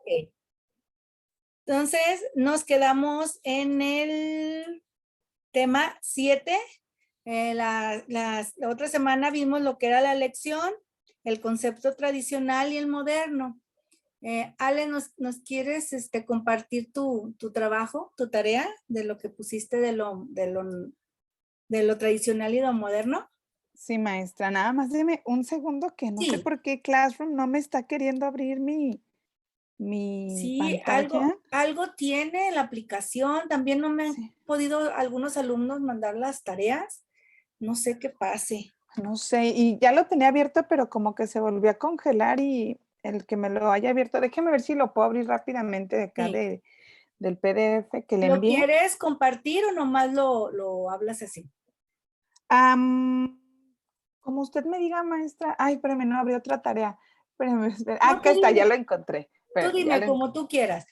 Ok. Entonces, nos quedamos en el tema 7. La otra semana vimos lo que era la lección, el concepto tradicional y el moderno. Ale, ¿nos quieres compartir tu trabajo, tu tarea de lo que pusiste de lo tradicional y lo moderno? Sí, maestra, nada más deme un segundo que no sé Sí, por qué Classroom no me está queriendo abrir mi sí, algo, pantalla. algo tiene la aplicación. También no me han Sí, podido algunos alumnos mandar las tareas. No sé qué pase. no sé, y ya lo tenía abierto, pero como que se volvió a congelar y el que me lo haya abierto, déjeme ver si lo puedo abrir rápidamente de acá Sí. del PDF que le ¿Lo envié. quieres compartir o nomás lo hablas así? Am, como usted me diga, maestra. Ay, espérame, no abrió otra tarea. Espérame, No, acá está, ya lo encontré. tú Espérame, ya dime lo como encontré. tú quieras.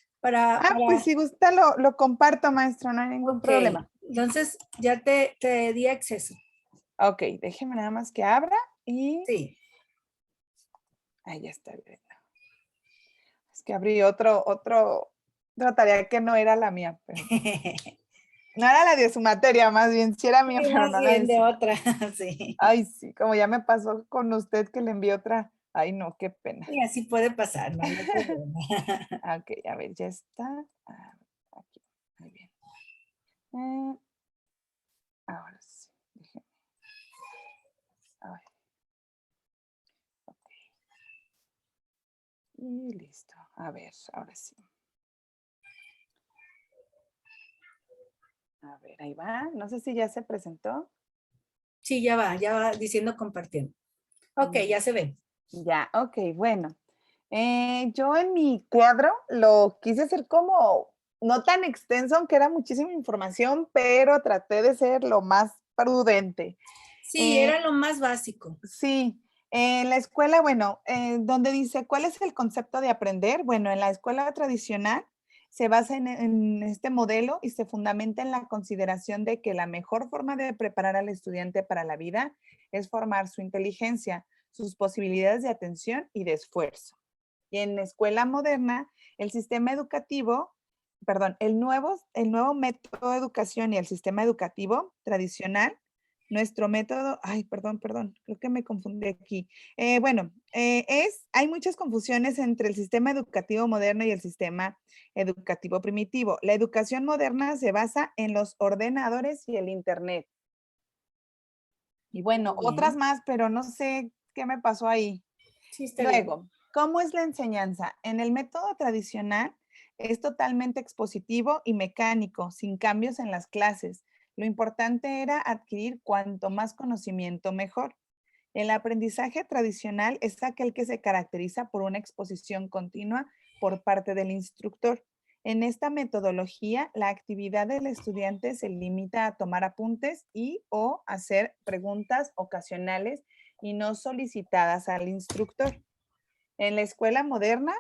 Pues si gusta lo comparto, maestra, no hay ningún Ok, problema. entonces ya te di acceso. Ok, déjeme nada más que abra y Sí. ahí ya está. Es que abrí otra tarea que no era la mía, pero no era la de su materia, más bien, sí era mía, Sí, pero más no la bien de de su. otra, sí. Ay, sí, como ya me pasó con usted que le envié otra. Ay, no, qué pena. Y así puede pasar, no, no hay problema. Ok, a ver, ya está. Aquí, muy bien. Eh, ahora sí, déjeme. A ver, ok, y listo. A ver, ahora sí. A ver, ahí va. No sé si ya se presentó. Sí, ya va diciendo compartiendo. Ok, Mm, ya se ve. ya, ok, bueno. Yo en mi cuadro lo quise hacer como no tan extenso, aunque era muchísima información, pero traté de ser lo más prudente. Sí, Eh, era lo más básico. sí, en la escuela, bueno, donde dice, ¿cuál es el concepto de aprender? Bueno, en la escuela tradicional se basa en este modelo y se fundamenta en la consideración de que la mejor forma de preparar al estudiante para la vida es formar su inteligencia, sus posibilidades de atención y de esfuerzo. Y en la escuela moderna, el sistema educativo, perdón, el nuevo método de educación y el sistema educativo tradicional, nuestro método, ay, perdón, creo que me confundí aquí. Bueno, hay muchas confusiones entre el sistema educativo moderno y el sistema educativo primitivo. La educación moderna se basa en los ordenadores y el Internet. Y bueno, Muy otras bien. más, pero no sé qué me pasó ahí. Sí, está bien. Luego, ¿cómo es la enseñanza? En el método tradicional es totalmente expositivo y mecánico, sin cambios en las clases. Lo importante era adquirir cuanto más conocimiento mejor. El aprendizaje tradicional es aquel que se caracteriza por una exposición continua por parte del instructor. En esta metodología, la actividad del estudiante se limita a tomar apuntes y o hacer preguntas ocasionales y no solicitadas al instructor. En la escuela moderna,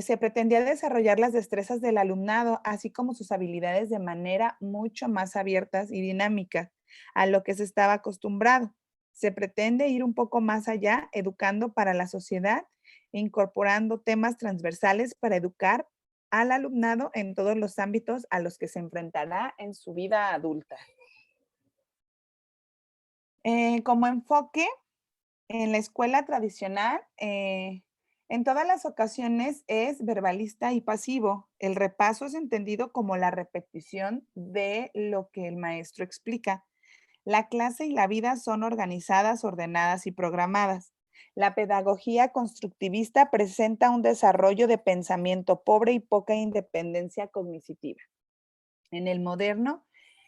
se pretendía desarrollar las destrezas del alumnado, así como sus habilidades de manera mucho más abiertas y dinámicas a lo que se estaba acostumbrado. Se pretende ir un poco más allá, educando para la sociedad e incorporando temas transversales para educar al alumnado en todos los ámbitos a los que se enfrentará en su vida adulta. Como enfoque, en la escuela tradicional, en todas las ocasiones es verbalista y pasivo. El repaso es entendido como la repetición de lo que el maestro explica. La clase y la vida son organizadas, ordenadas y programadas. La pedagogía constructivista presenta un desarrollo de pensamiento pobre y poca independencia cognitiva. En el moderno,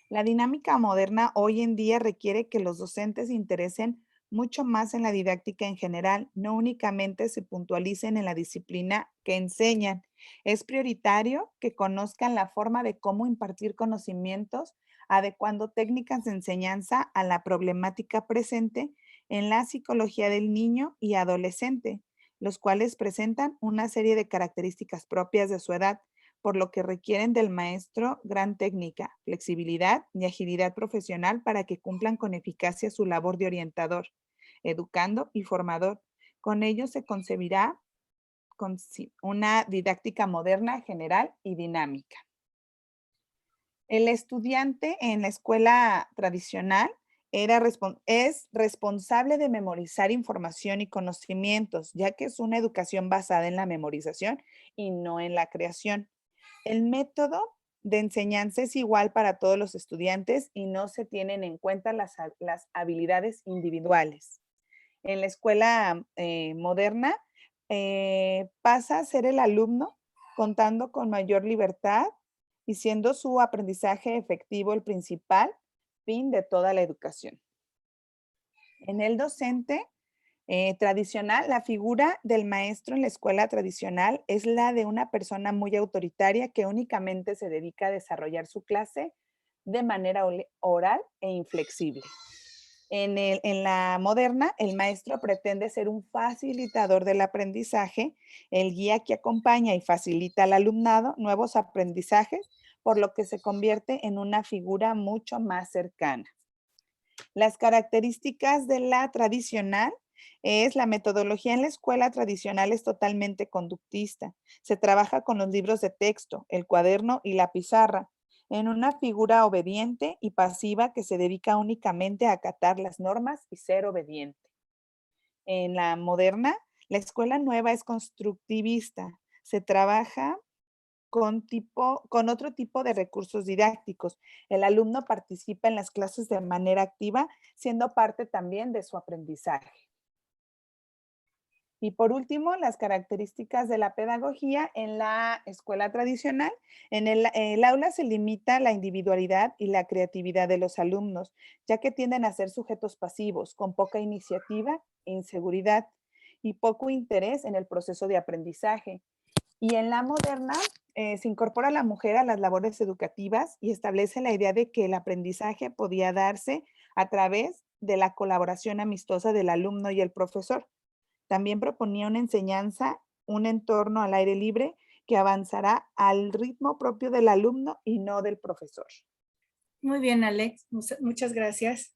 la dinámica moderna hoy en día requiere que los docentes se interesen mucho más en la didáctica en general, no únicamente se puntualicen en la disciplina que enseñan. Es prioritario que conozcan la forma de cómo impartir conocimientos, adecuando técnicas de enseñanza a la problemática presente en la psicología del niño y adolescente, los cuales presentan una serie de características propias de su edad, por lo que requieren del maestro gran técnica, flexibilidad y agilidad profesional para que cumplan con eficacia su labor de orientador, educando y formador. Con ello se con una didáctica moderna, general y dinámica. El estudiante en la escuela tradicional es responsable de memorizar información y conocimientos, ya que es una educación basada en la memorización y no en la creación. El método de enseñanza es igual para todos los estudiantes y no se tienen en cuenta las habilidades individuales. En la escuela moderna pasa a ser el alumno contando con mayor libertad y siendo su aprendizaje efectivo el principal fin de toda la educación. En el docente tradicional, la figura del maestro en la escuela tradicional es la de una persona muy autoritaria que únicamente se dedica a desarrollar su clase de manera oral e inflexible. En la moderna, el maestro pretende ser un facilitador del aprendizaje, el guía que acompaña y facilita al alumnado nuevos aprendizajes, por lo que se convierte en una figura mucho más cercana. Las características de la tradicional es la metodología en la escuela tradicional es totalmente conductista. Se trabaja con los libros de texto, el cuaderno y la pizarra, en una figura obediente y pasiva que se dedica únicamente a acatar las normas y ser obediente. En la moderna, la escuela nueva es constructivista. Se trabaja con otro tipo de recursos didácticos. El alumno participa en las clases de manera activa, siendo parte también de su aprendizaje. Y por último, las características de la pedagogía en la escuela tradicional. En el aula se limita la individualidad y la creatividad de los alumnos, ya que tienden a ser sujetos pasivos, con poca iniciativa e inseguridad y poco interés en el proceso de aprendizaje. Y en la moderna se incorpora a la mujer a las labores educativas y establece la idea de que el aprendizaje podía darse a través de la colaboración amistosa del alumno y el profesor. También proponía una enseñanza, un entorno al aire libre que avanzará al ritmo propio del alumno y no del profesor. Muy bien, Alex. Muchas gracias.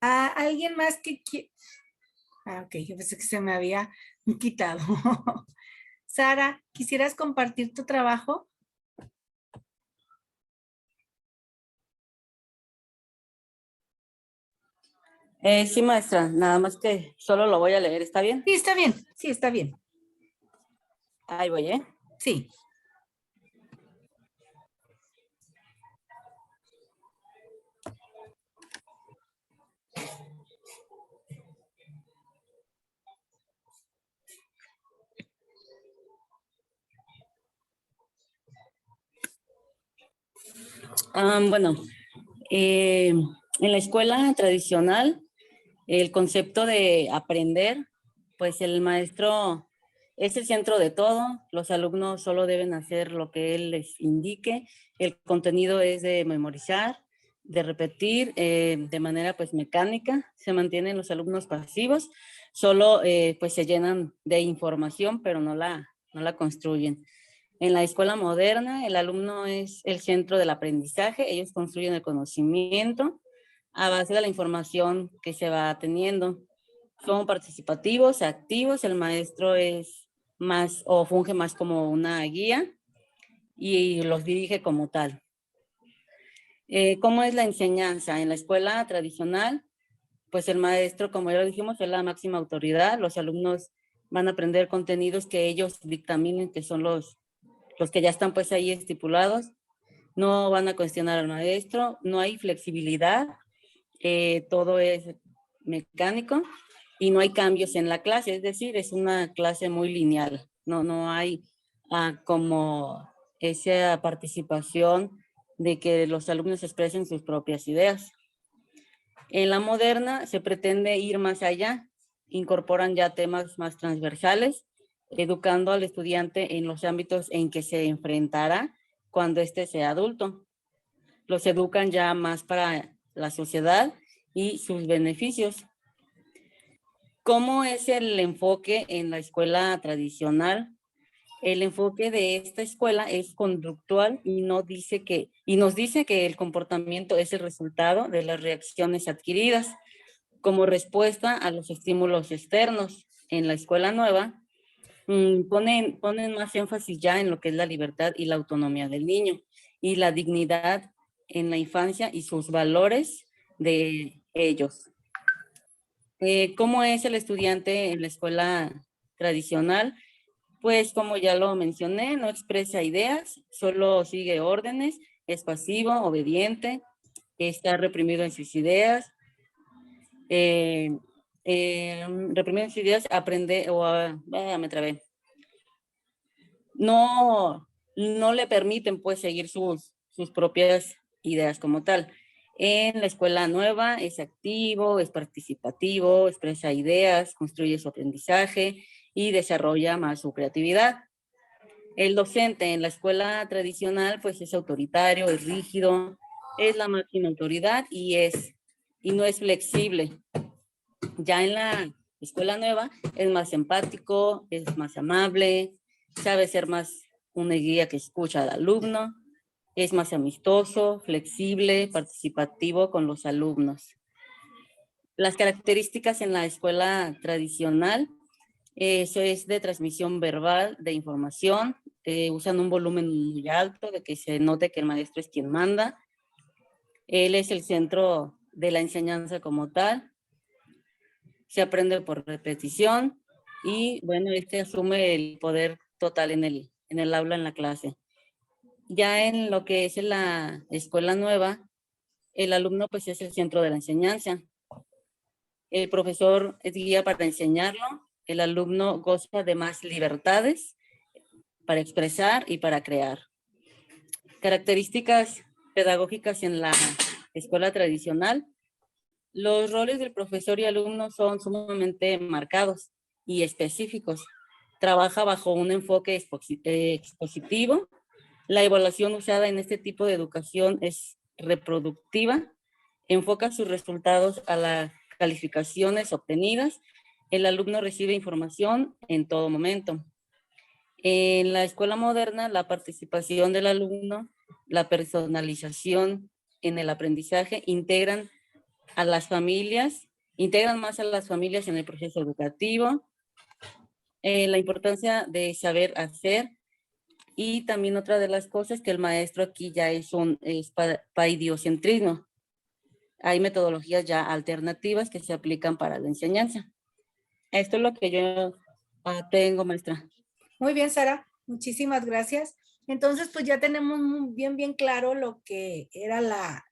¿Alguien más que quiera? Ok, yo pensé que se me había quitado. Sara, ¿quisieras compartir tu trabajo? Sí, maestra, nada más que solo lo voy a leer, ¿está bien? Sí, está bien. Sí, está bien. Ahí voy, ¿eh? Sí. Bueno, en la escuela tradicional, el concepto de aprender, pues el maestro es el centro de todo, los alumnos solo deben hacer lo que él les indique, el contenido es de memorizar, de repetir de manera pues mecánica, se mantienen los alumnos pasivos, solo pues se llenan de información, pero no la construyen. En la escuela moderna, el alumno es el centro del aprendizaje, ellos construyen el conocimiento a base de la información que se va teniendo. Son participativos, activos, el maestro es más o funge más como una guía y los dirige como tal. ¿Cómo es la enseñanza? En la escuela tradicional, pues el maestro, como ya lo dijimos, es la máxima autoridad, los alumnos van a aprender contenidos que ellos dictaminen, que son los que ya están pues ahí estipulados, no van a cuestionar al maestro, no hay flexibilidad, todo es mecánico y no hay cambios en la clase, es decir, es una clase muy lineal, no hay como esa participación de que los alumnos expresen sus propias ideas. En la moderna se pretende ir más allá, incorporan ya temas más transversales, educando al estudiante en los ámbitos en que se enfrentará cuando éste sea adulto. Los educan ya más para la sociedad y sus beneficios. ¿Cómo es el enfoque en la escuela tradicional? El enfoque de esta escuela es conductual y nos dice que el comportamiento es el resultado de las reacciones adquiridas como respuesta a los estímulos externos. En la escuela nueva, ponen más énfasis ya en lo que es la libertad y la autonomía del niño y la dignidad en la infancia y sus valores de ellos. ¿Cómo es el estudiante en la escuela tradicional? Pues como ya lo mencioné, no expresa ideas, solo sigue órdenes, es pasivo, obediente, está reprimido en sus ideas, reprimido en sus ideas, aprende, me trabé. No le permiten pues seguir sus propias ideas como tal. En la escuela nueva es activo, es participativo, expresa ideas, construye su aprendizaje y desarrolla más su creatividad. El docente en la escuela tradicional pues es autoritario, es rígido, es la máxima autoridad y no es flexible. Ya en la escuela nueva es más empático, es más amable, sabe ser más una guía que escucha al alumno, es más amistoso, flexible, participativo con los alumnos. Las características en la escuela tradicional, eso es de transmisión verbal de información, usan un volumen muy alto de que se note que el maestro es quien manda. Él es el centro de la enseñanza como tal. Se aprende por repetición y bueno, asume el poder total en el aula, en la clase. Ya en lo que es en la escuela nueva, el alumno pues es el centro de la enseñanza. El profesor es guía para enseñarlo, el alumno goza de más libertades para expresar y para crear. Características pedagógicas en la escuela tradicional. Los roles del profesor y alumno son sumamente marcados y específicos. Trabaja bajo un enfoque expositivo. La evaluación usada en este tipo de educación es reproductiva. Enfoca sus resultados a las calificaciones obtenidas. El alumno recibe información en todo momento. En la escuela moderna, la participación del alumno, la personalización en el aprendizaje integran más a las familias en el proceso educativo, la importancia de saber hacer y también otra de las cosas que el maestro aquí ya es paidiocentrismo. Hay metodologías ya alternativas que se aplican para la enseñanza. Esto es lo que yo tengo, maestra. Muy bien, Sara, muchísimas gracias. Entonces, pues ya tenemos bien claro lo que era la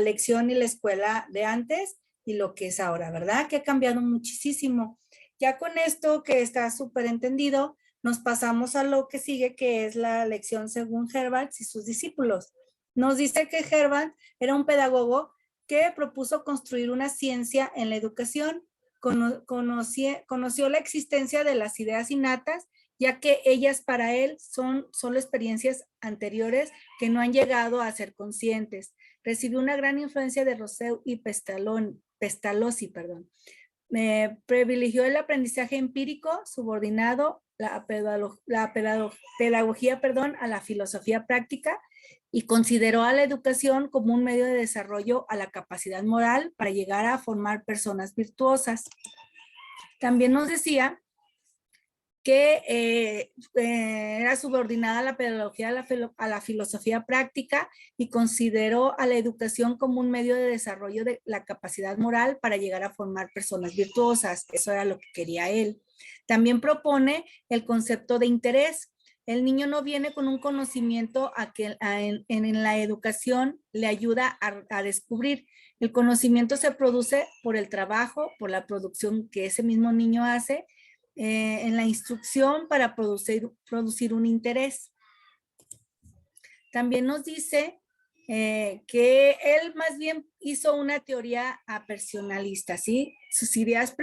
lección y la escuela de antes y lo que es ahora, ¿verdad? Que ha cambiado muchísimo. Ya con esto que está súper entendido, nos pasamos a lo que sigue, que es la lección según Herbart y sus discípulos. Nos dice que Herbart era un pedagogo que propuso construir una ciencia en la educación. Conoció la existencia de las ideas innatas, ya que ellas para él son solo experiencias anteriores que no han llegado a ser conscientes. Recibió una gran influencia de Rousseau y Pestalozzi. Privilegió el aprendizaje empírico subordinado la pedagogía a la filosofía práctica y consideró a la educación como un medio de desarrollo a la capacidad moral para llegar a formar personas virtuosas. También nos decía que era subordinada a la pedagogía a la filosofía práctica y consideró a la educación como un medio de desarrollo de la capacidad moral para llegar a formar personas virtuosas. Eso era lo que quería él. También propone el concepto de interés. El niño no viene con un conocimiento en la educación le ayuda a descubrir. El conocimiento se produce por el trabajo, por la producción que ese mismo niño hace, en la instrucción para producir un interés. También nos dice que él más bien hizo una teoría personalista, ¿sí? Sus ideas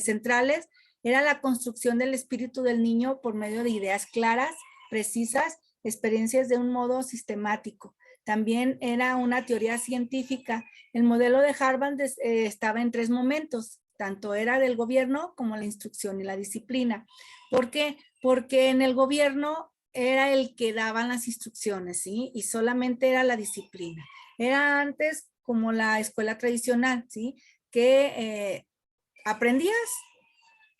centrales era la construcción del espíritu del niño por medio de ideas claras, precisas, experiencias de un modo sistemático. También era una teoría científica. El modelo de Harvard estaba en 3 momentos, tanto era del gobierno como la instrucción y la disciplina. ¿Por qué? Porque en el gobierno era el que daban las instrucciones, ¿sí? Y solamente era la disciplina. Era antes como la escuela tradicional, ¿sí? Que aprendías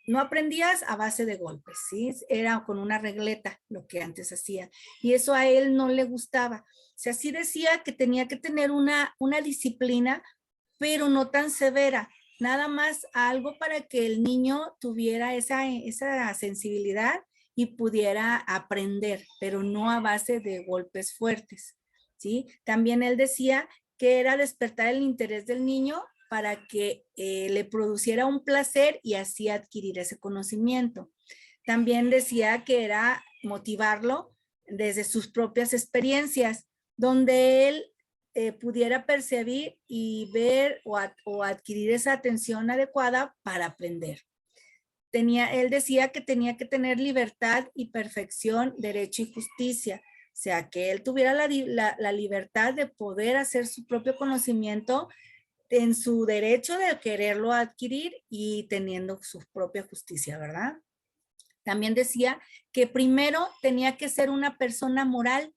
no aprendías a base de golpes, ¿sí? Era con una regleta lo que antes hacía. Y eso a él no le gustaba. O sea, sí decía que tenía que tener una disciplina, pero no tan severa. Nada más algo para que el niño tuviera esa sensibilidad y pudiera aprender, pero no a base de golpes fuertes, ¿sí? También él decía que era despertar el interés del niño para que le produciera un placer y así adquirir ese conocimiento. También decía que era motivarlo desde sus propias experiencias, donde él pudiera percibir y ver o adquirir esa atención adecuada para aprender. Él decía que tenía que tener libertad y perfección, derecho y justicia. O sea, que él tuviera la libertad de poder hacer su propio conocimiento en su derecho de quererlo adquirir y teniendo su propia justicia, ¿verdad? También decía que primero tenía que ser una persona moral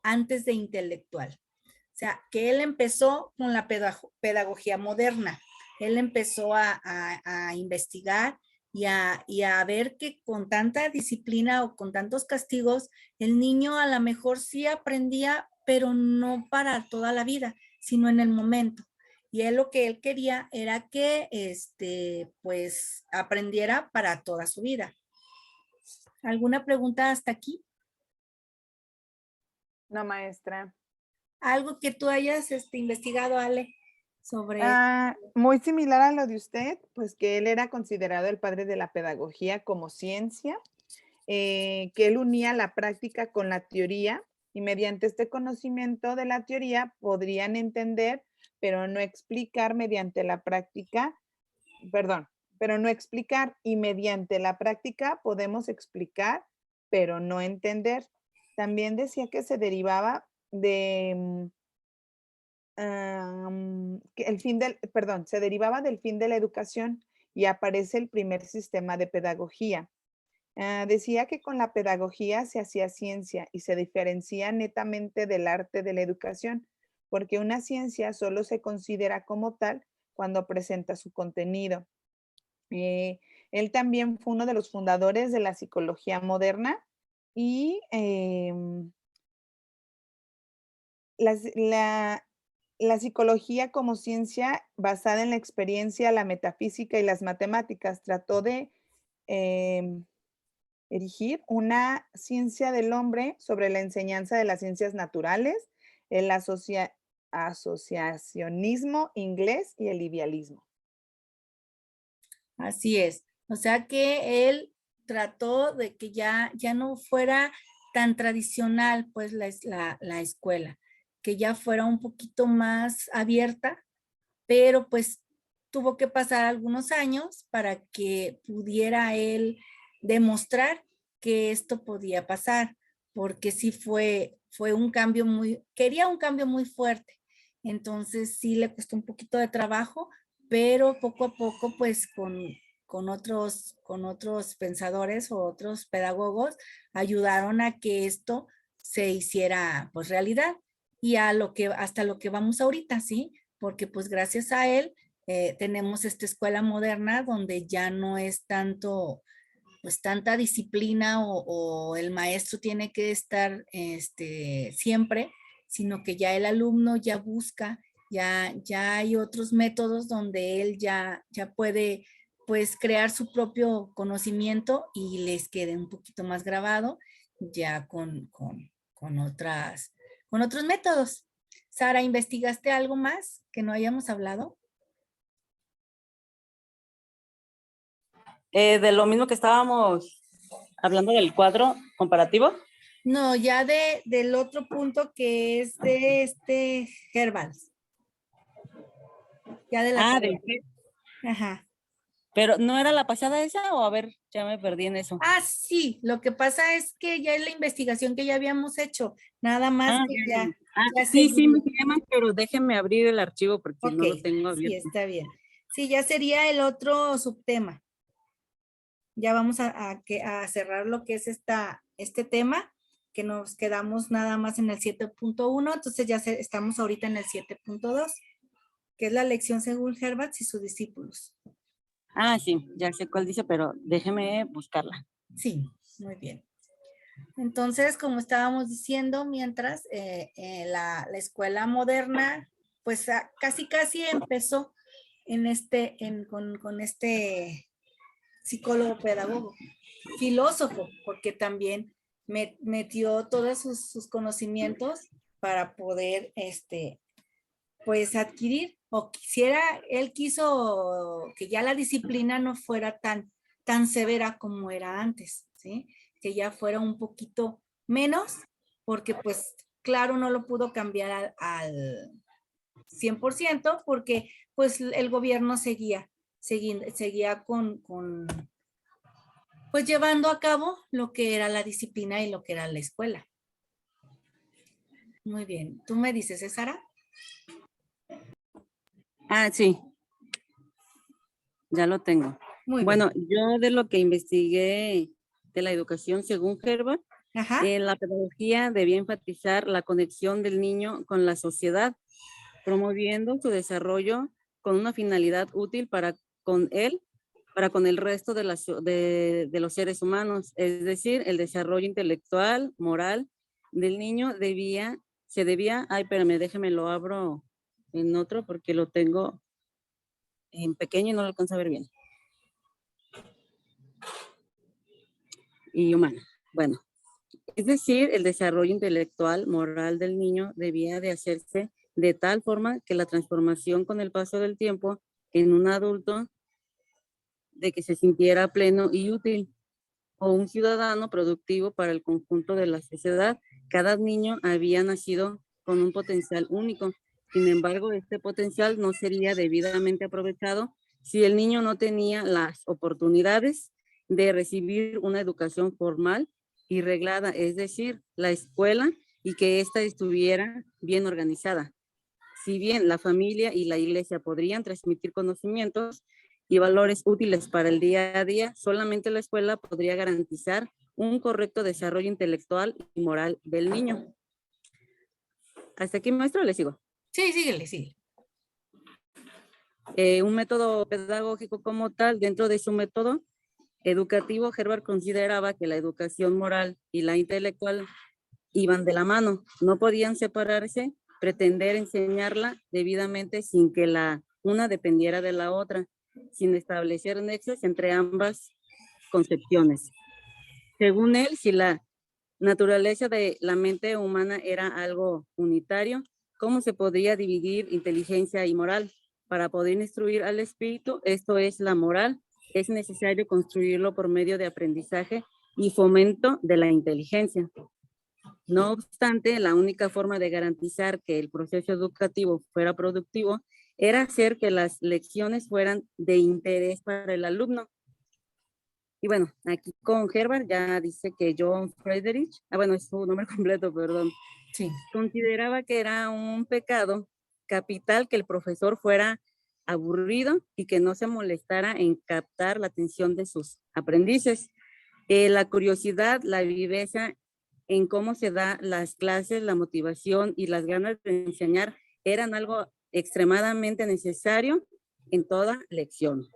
antes de intelectual. O sea, que él empezó con la pedagogía moderna. Él empezó a investigar y a ver que con tanta disciplina o con tantos castigos, el niño a lo mejor sí aprendía, pero no para toda la vida, sino en el momento. Y él lo que él quería era que, pues, aprendiera para toda su vida. ¿Alguna pregunta hasta aquí? No, maestra. Algo que tú hayas investigado, Ale, sobre... Muy similar a lo de usted, pues que él era considerado el padre de la pedagogía como ciencia, que él unía la práctica con la teoría y mediante este conocimiento de la teoría podrían entender, pero no explicar mediante la práctica, perdón, pero no explicar y mediante la práctica podemos explicar, pero no entender. También decía que se derivaba de que el fin del, perdón, se derivaba del fin de la educación y aparece el primer sistema de pedagogía. Decía que con la pedagogía se hacía ciencia y se diferencia netamente del arte de la educación, porque una ciencia solo se considera como tal cuando presenta su contenido. Él también fue uno de los fundadores de la psicología moderna y la psicología como ciencia basada en la experiencia, la metafísica y las matemáticas trató de erigir una ciencia del hombre sobre la enseñanza de las ciencias naturales, el asociacionismo inglés y el idealismo. Así es. O sea que él trató de que ya no fuera tan tradicional pues la escuela, que ya fuera un poquito más abierta, pero pues tuvo que pasar algunos años para que pudiera él demostrar que esto podía pasar, porque sí fue un cambio quería un cambio muy fuerte. Entonces sí le costó un poquito de trabajo, pero poco a poco pues con otros pensadores o otros pedagogos ayudaron a que esto se hiciera pues realidad y hasta lo que vamos ahorita, ¿sí? Porque pues gracias a él tenemos esta escuela moderna donde ya no es tanto, pues tanta disciplina o el maestro tiene que estar siempre, sino que ya el alumno ya busca, ya hay otros métodos donde él ya puede pues crear su propio conocimiento y les quede un poquito más grabado ya con otros métodos. Sara, ¿investigaste algo más que no hayamos hablado? De lo mismo que estábamos hablando del cuadro comparativo. No, ya del otro punto que es de Hervals. Ya de la tarea. Ajá. Pero ¿no era la pasada esa o a ver, ya me perdí en eso? Ah, sí, lo que pasa es que ya es la investigación que ya habíamos hecho, nada más que ya sí, me seguimos. llaman, pero déjenme abrir el archivo porque Ok, no lo tengo sí, abierto. está bien. Sí, ya sería el otro subtema. Ya vamos a cerrar lo que es este tema, que nos quedamos nada más en el 7.1, entonces ya estamos ahorita en el 7.2, que es la lección según Herbarts y sus discípulos. Ah, sí, ya sé cuál dice, pero déjeme buscarla. Sí, muy bien. Entonces, como estábamos diciendo, mientras la escuela moderna, pues casi empezó con este psicólogo pedagogo, filósofo, porque también metió todos sus conocimientos para poder, pues adquirir, o él quiso que ya la disciplina no fuera tan severa como era antes, ¿sí? Que ya fuera un poquito menos, porque pues claro, no lo pudo cambiar al 100%, porque pues el gobierno seguía pues llevando a cabo lo que era la disciplina y lo que era la escuela. Muy bien. ¿Tú me dices, Sara? Ah, sí, ya lo tengo. Muy Bueno, bien. yo de lo que investigué de la educación según Herbert, Ajá. la pedagogía debía enfatizar la conexión del niño con la sociedad, promoviendo su desarrollo con una finalidad útil para con él, para con el resto de los seres humanos. Es decir, el desarrollo intelectual, moral del niño ay, espérame, déjeme lo abro en otro porque lo tengo en pequeño y no lo alcanzo a ver bien. Y humano. Bueno, es decir, el desarrollo intelectual, moral del niño debía de hacerse de tal forma que la transformación con el paso del tiempo en un adulto de que se sintiera pleno y útil o un ciudadano productivo para el conjunto de la sociedad. Cada niño había nacido con un potencial único. Sin embargo, este potencial no sería debidamente aprovechado si el niño no tenía las oportunidades de recibir una educación formal y reglada, es decir, la escuela, y que ésta estuviera bien organizada. Si bien la familia y la iglesia podrían transmitir conocimientos y valores útiles para el día a día, solamente la escuela podría garantizar un correcto desarrollo intelectual y moral del niño. ¿Hasta aquí, maestro, le sigo? Sí, síguele. Un método pedagógico como tal, dentro de su método educativo, Herbert consideraba que la educación moral y la intelectual iban de la mano, no podían separarse, pretender enseñarla debidamente sin que una dependiera de la otra, sin establecer nexos entre ambas concepciones. Según él, si la naturaleza de la mente humana era algo unitario, ¿cómo se podría dividir inteligencia y moral? Para poder instruir al espíritu, esto es la moral, es necesario construirlo por medio de aprendizaje y fomento de la inteligencia. No obstante, la única forma de garantizar que el proceso educativo fuera productivo era hacer que las lecciones fueran de interés para el alumno. Y bueno, aquí con Herbert ya dice que John Friedrich, bueno, es su nombre completo, perdón, Sí. consideraba que era un pecado capital que el profesor fuera aburrido y que no se molestara en captar la atención de sus aprendices. La curiosidad, la viveza en cómo se da las clases, la motivación y las ganas de enseñar eran algo extremadamente necesario en toda lección.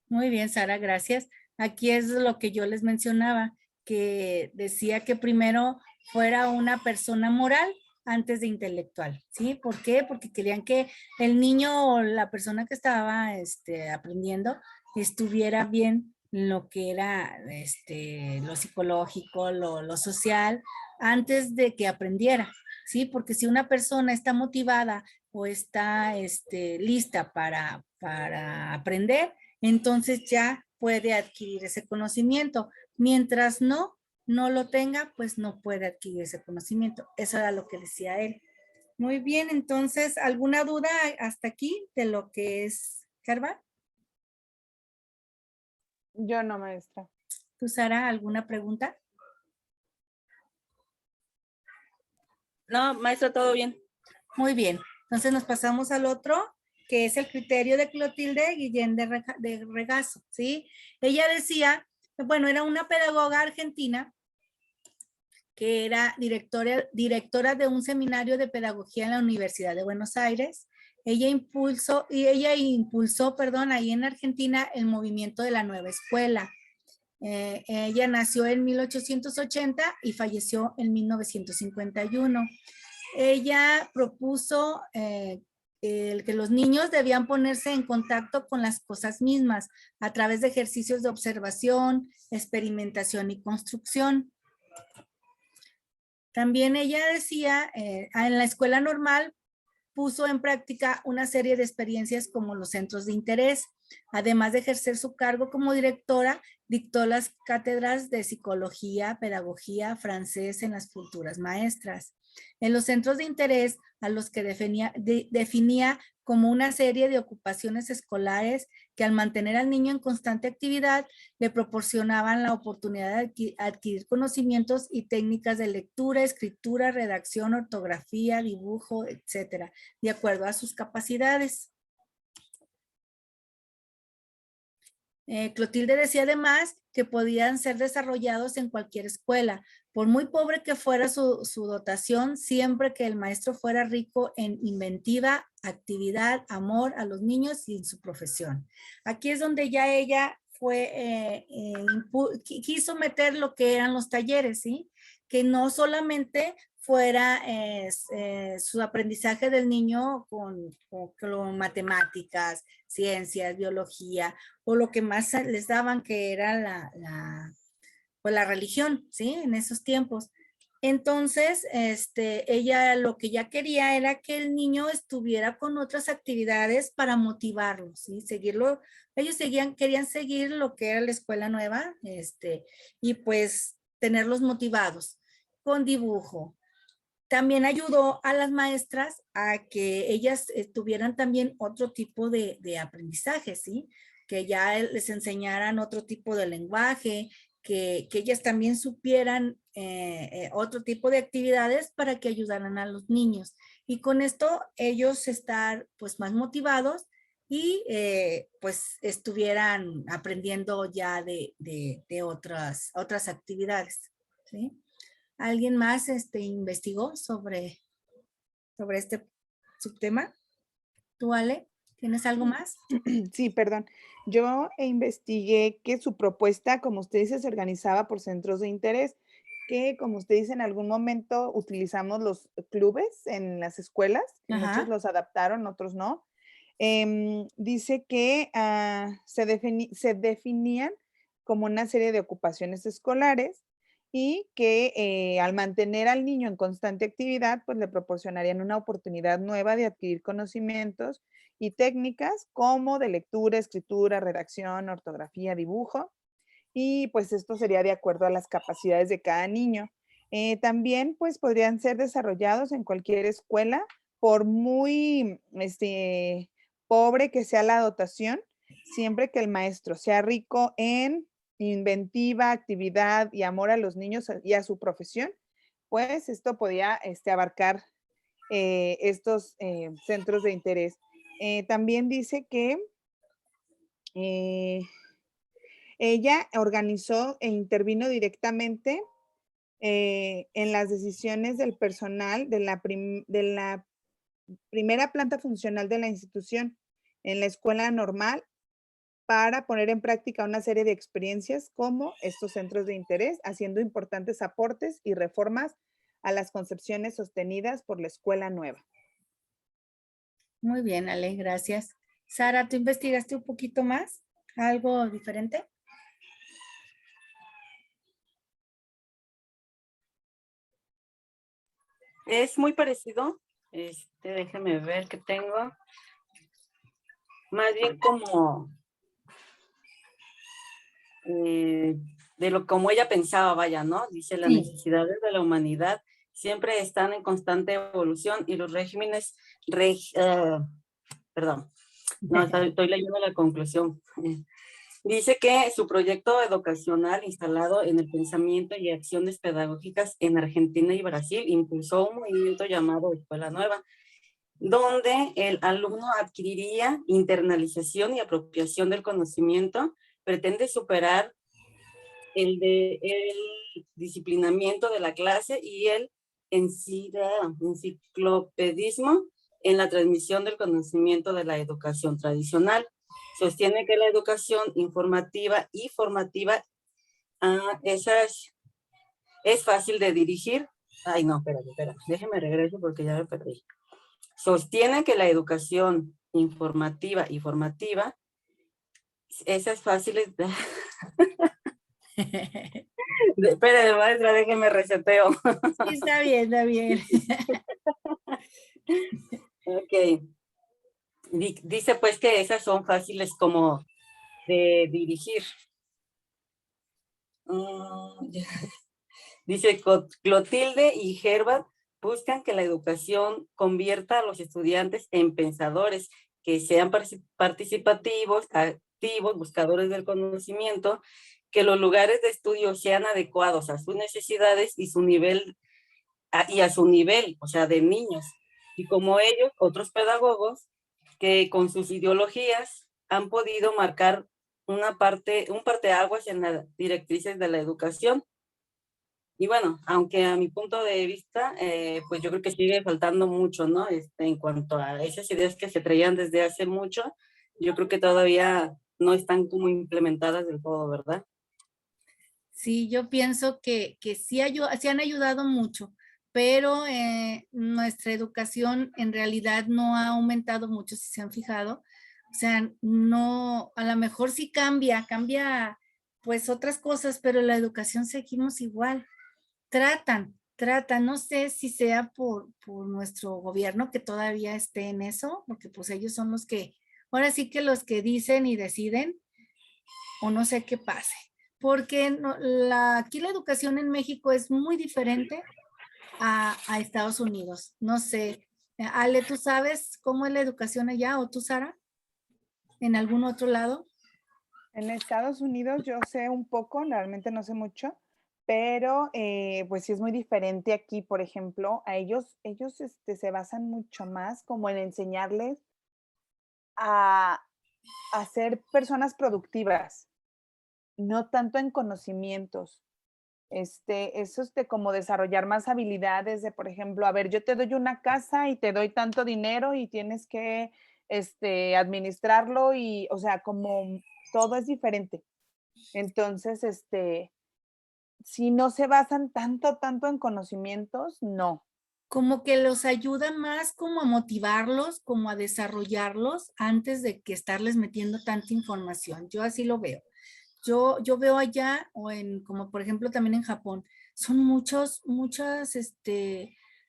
Muy bien, Sara, gracias. Aquí es lo que yo les mencionaba, que decía que primero fuera una persona moral antes de intelectual, ¿sí? ¿Por qué? Porque querían que el niño o la persona que estaba aprendiendo estuviera bien en lo que era lo psicológico, lo social, antes de que aprendiera, ¿sí? Porque si una persona está motivada o está lista para aprender, entonces ya puede adquirir ese conocimiento. Mientras no lo tenga, pues no puede adquirir ese conocimiento. Eso era lo que decía él. Muy bien, entonces, ¿alguna duda hasta aquí de lo que es Herbert? Yo no, maestra. ¿Tú, Sara, alguna pregunta? No, maestra, todo bien. Muy bien, entonces nos pasamos al otro, que es el criterio de Clotilde Guillén de Regazo, ¿sí? Ella decía, bueno, era una pedagoga argentina que era directora de un seminario de pedagogía en la Universidad de Buenos Aires. ella impulsó, perdón, ahí en Argentina el movimiento de la nueva escuela. Ella nació en 1880 y falleció en 1951. Ella propuso que los niños debían ponerse en contacto con las cosas mismas a través de ejercicios de observación, experimentación y construcción. También ella decía, en la escuela normal puso en práctica una serie de experiencias como los centros de interés. Además de ejercer su cargo como directora, dictó las cátedras de psicología, pedagogía, francés en las futuras maestras. En los centros de interés, a los que definía como una serie de ocupaciones escolares que al mantener al niño en constante actividad, le proporcionaban la oportunidad de adquirir conocimientos y técnicas de lectura, escritura, redacción, ortografía, dibujo, etcétera, de acuerdo a sus capacidades. Clotilde decía además que podían ser desarrollados en cualquier escuela, por muy pobre que fuera su dotación, siempre que el maestro fuera rico en inventiva, actividad, amor a los niños y en su profesión. Aquí es donde ya ella quiso meter lo que eran los talleres, ¿sí? Que no solamente fuera su aprendizaje del niño con matemáticas, ciencias, biología, o lo que más les daban, que era pues la religión, ¿sí? En esos tiempos. Entonces, ella lo que ya quería era que el niño estuviera con otras actividades para motivarlo, ¿sí? Seguirlo. Ellos querían seguir lo que era la escuela nueva, y pues tenerlos motivados con dibujo. También ayudó a las maestras a que ellas tuvieran también otro tipo de aprendizaje, ¿sí? Que ya les enseñaran otro tipo de lenguaje, que ellas también supieran otro tipo de actividades para que ayudaran a los niños. Y con esto ellos estar pues más motivados y pues estuvieran aprendiendo ya de otras actividades, ¿sí? ¿Alguien más investigó sobre este subtema? ¿Tú, Ale? ¿Tienes algo más? Sí, perdón. Yo investigué que su propuesta, como usted dice, se organizaba por centros de interés, que como usted dice, en algún momento utilizamos los clubes en las escuelas, que muchos los adaptaron, otros no. Dice que se definían como una serie de ocupaciones escolares y que al mantener al niño en constante actividad, pues le proporcionarían una oportunidad nueva de adquirir conocimientos y técnicas como de lectura, escritura, redacción, ortografía, dibujo, y pues esto sería de acuerdo a las capacidades de cada niño. También pues podrían ser desarrollados en cualquier escuela, por muy pobre que sea la dotación, siempre que el maestro sea rico en inventiva, actividad y amor a los niños y a su profesión, pues esto podía abarcar estos centros de interés. También dice que ella organizó e intervino directamente en las decisiones del personal de la primera planta funcional de la institución en la escuela normal para poner en práctica una serie de experiencias como estos centros de interés, haciendo importantes aportes y reformas a las concepciones sostenidas por la escuela nueva. Muy bien, Ale, gracias. Sara, ¿tú investigaste un poquito más? ¿Algo diferente? Es muy parecido. Déjeme ver qué tengo. Más bien como como ella pensaba, vaya, ¿no? Dice, las necesidades de la humanidad siempre están en constante evolución y los regímenes, perdón, no, estoy leyendo la conclusión. Dice que su proyecto educacional instalado en el pensamiento y acciones pedagógicas en Argentina y Brasil impulsó un movimiento llamado Escuela Nueva, donde el alumno adquiriría internalización y apropiación del conocimiento, pretende superar el disciplinamiento de la clase y el enciclopedismo en la transmisión del conocimiento de la educación tradicional. Sostiene que la educación informativa y formativa esa es fácil de dirigir. Ay, no, espérate, déjeme regreso porque ya me perdí. Sostiene que la educación informativa y formativa, esa es fácil de... Espérate, maestra, déjeme reseteo. Sí, está bien, está bien. Ok. Dice pues que esas son fáciles como de dirigir. Dice Clotilde y Herbert buscan que la educación convierta a los estudiantes en pensadores, que sean participativos, activos, buscadores del conocimiento, que los lugares de estudio sean adecuados a sus necesidades y su nivel, y a su nivel, o sea, de niños. Y como ellos, otros pedagogos que con sus ideologías han podido marcar un parteaguas en las directrices de la educación. Y bueno, aunque a mi punto de vista, pues yo creo que sigue faltando mucho, ¿no? En cuanto a esas ideas que se traían desde hace mucho, yo creo que todavía no están como implementadas del todo, ¿verdad? Sí, yo pienso que sí, sí han ayudado mucho, pero nuestra educación en realidad no ha aumentado mucho, si se han fijado. O sea, no, a lo mejor sí cambia pues otras cosas, pero la educación seguimos igual. Tratan, no sé si sea por nuestro gobierno que todavía esté en eso, porque pues ellos son los que, ahora sí que los que dicen y deciden, o no sé qué pase, porque aquí la educación en México es muy diferente a Estados Unidos. No sé, Ale, ¿tú sabes cómo es la educación allá o tú, Sara, en algún otro lado? En Estados Unidos yo sé un poco, realmente no sé mucho, pero pues sí es muy diferente aquí, por ejemplo, a ellos se basan mucho más como en enseñarles a, a ser personas productivas, no tanto en conocimientos. Eso es de como desarrollar más habilidades de, por ejemplo, a ver, yo te doy una casa y te doy tanto dinero y tienes que administrarlo y, o sea, como todo es diferente. Entonces, si no se basan tanto en conocimientos, no. Como que los ayuda más como a motivarlos, como a desarrollarlos antes de que estarles metiendo tanta información. Yo así lo veo. Yo veo allá, o como por ejemplo también en Japón, son muchas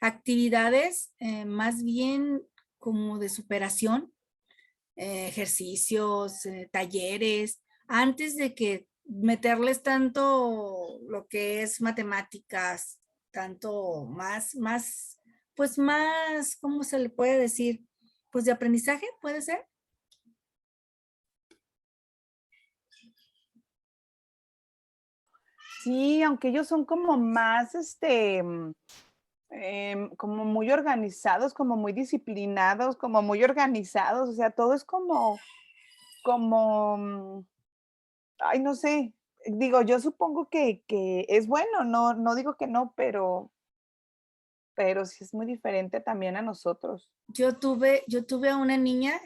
actividades más bien como de superación, ejercicios, talleres, antes de que meterles tanto lo que es matemáticas, tanto pues más, ¿cómo se le puede decir? Pues de aprendizaje, ¿puede ser? Sí, aunque ellos son como más, como muy organizados, como muy disciplinados, como muy organizados, o sea, todo es como, ay, no sé, digo, yo supongo que es bueno, no digo que no, pero sí es muy diferente también a nosotros. Yo tuve a una niña,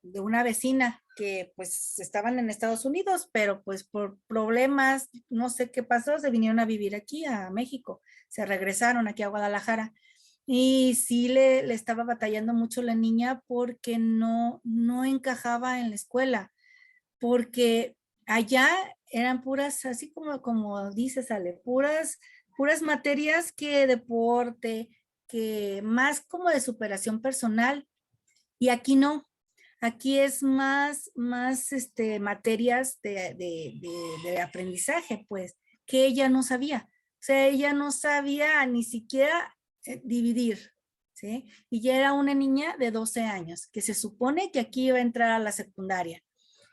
de una vecina que pues estaban en Estados Unidos, pero pues por problemas, no sé qué pasó, se vinieron a vivir aquí a México, se regresaron aquí a Guadalajara. Y sí le estaba batallando mucho la niña porque no encajaba en la escuela, porque allá eran puras, así como dices, Ale, puras materias que deporte, que más como de superación personal, y aquí no. Aquí es más materias de aprendizaje, pues, que ella no sabía. O sea, ella no sabía ni siquiera dividir, ¿sí? Y ya era una niña de 12 años, que se supone que aquí iba a entrar a la secundaria.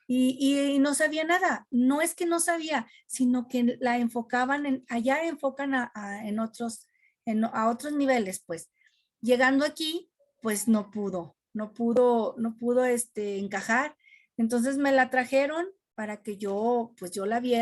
Y no sabía nada. No es que no sabía, sino que la enfocaban allá enfocan a otros niveles, pues. Llegando aquí, pues no pudo encajar. Entonces me la trajeron para que yo la viera